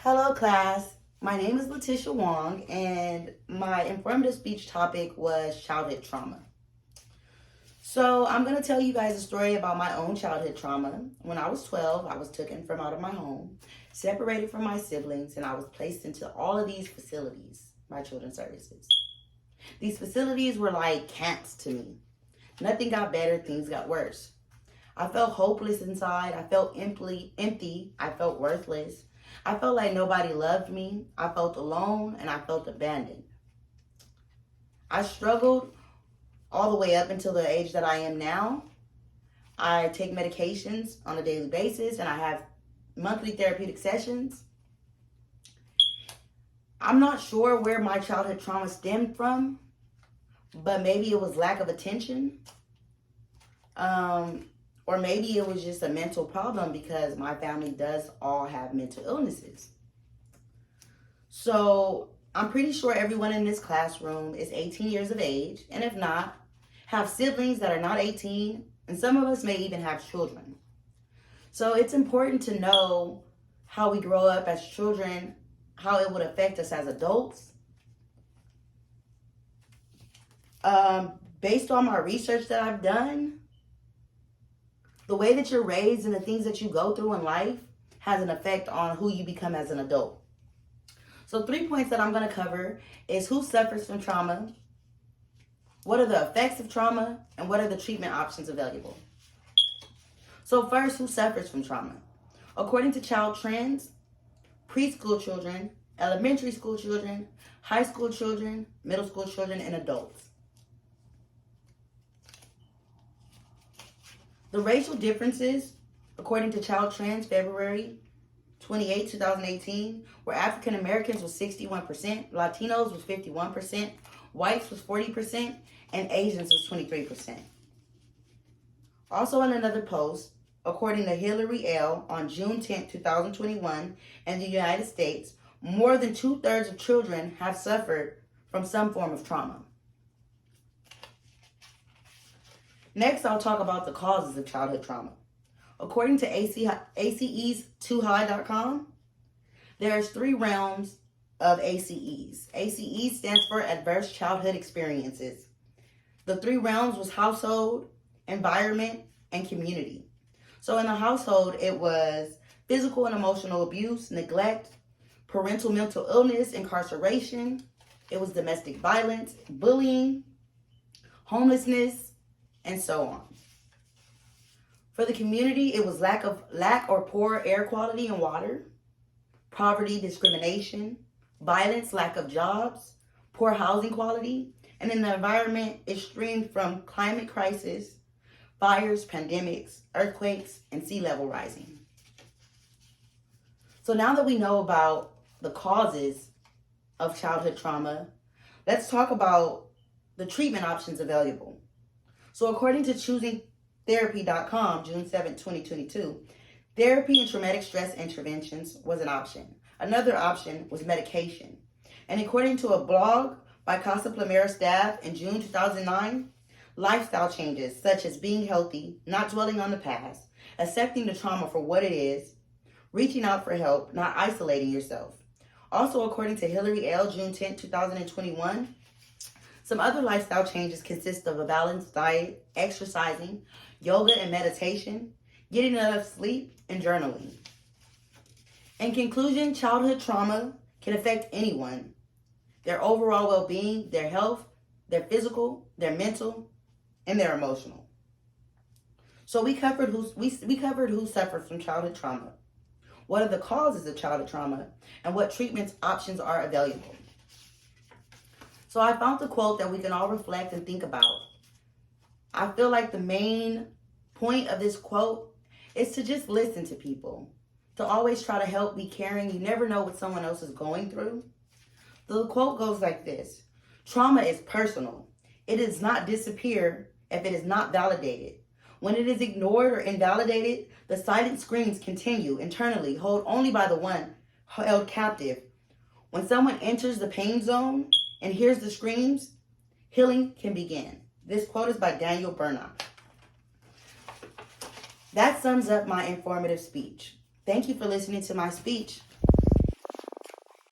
Hello, class. My name is Letitia Wong, and my informative speech topic was childhood trauma. So, I'm going to tell you guys a story about my own childhood trauma. When I was 12, I was taken from out of my home, separated from my siblings, and I was placed into all of these facilities by Children's Services. These facilities were like camps to me. Nothing got better, things got worse. I felt hopeless inside. I felt empty. I felt worthless. I felt like nobody loved me. I felt alone and I felt abandoned. I struggled all the way up until the age that I am now. I take medications on a daily basis and I have monthly therapeutic sessions. I'm not sure where my childhood trauma stemmed from, but maybe it was lack of attention. Or maybe it was just a mental problem because my family does all have mental illnesses. So I'm pretty sure everyone in this classroom is 18 years of age, and if not, have siblings that are not 18, and some of us may even have children. So it's important to know how we grow up as children, how it would affect us as adults. Based on my research that I've done, the way that you're raised and the things that you go through in life has an effect on who you become as an adult. So 3 points that I'm going to cover is who suffers from trauma, what are the effects of trauma, and what are the treatment options available. So first, who suffers from trauma? According to Child Trends, preschool children, elementary school children, high school children, middle school children, and adults. The racial differences, according to Child Trends, February 28, 2018, were African Americans was 61%, Latinos was 51%, whites was 40%, and Asians was 23%. Also in another post, according to Hillary L. on June 10, 2021, in the United States, more than 2/3 of children have suffered from some form of trauma. Next, I'll talk about the causes of childhood trauma. According to ACEs2high.com, there's 3 realms of ACEs. ACE stands for Adverse Childhood Experiences. The 3 realms was household, environment, and community. So in the household, it was physical and emotional abuse, neglect, parental mental illness, incarceration. It was domestic violence, bullying, homelessness, and so on. For the community, it was lack or poor air quality and water, poverty, discrimination, violence, lack of jobs, poor housing quality, and in the environment, it streamed from climate crisis, fires, pandemics, earthquakes, and sea level rising. So now that we know about the causes of childhood trauma, let's talk about the treatment options available. So according to choosingtherapy.com, June 7, 2022, therapy and traumatic stress interventions was an option. Another option was medication. And according to a blog by Casa Plumera staff in June 2009, lifestyle changes such as being healthy, not dwelling on the past, accepting the trauma for what it is, reaching out for help, not isolating yourself. Also, according to Hillary L., June 10, 2021, some other lifestyle changes consist of a balanced diet, exercising, yoga and meditation, getting enough sleep, and journaling. In conclusion, childhood trauma can affect anyone, their overall well-being, their health, their physical, their mental, and their emotional. So we covered who suffers from childhood trauma, what are the causes of childhood trauma, and what treatment options are available. So I found the quote that we can all reflect and think about. I feel like the main point of this quote is to just listen to people, to always try to help, be caring. You never know what someone else is going through. The quote goes like this: trauma is personal. It does not disappear if it is not validated. When it is ignored or invalidated, the silent screams continue internally, held only by the one held captive. When someone enters the pain zone and hears the screams, healing can begin. This quote is by Daniel Bernard. That sums up my informative speech. Thank you for listening to my speech.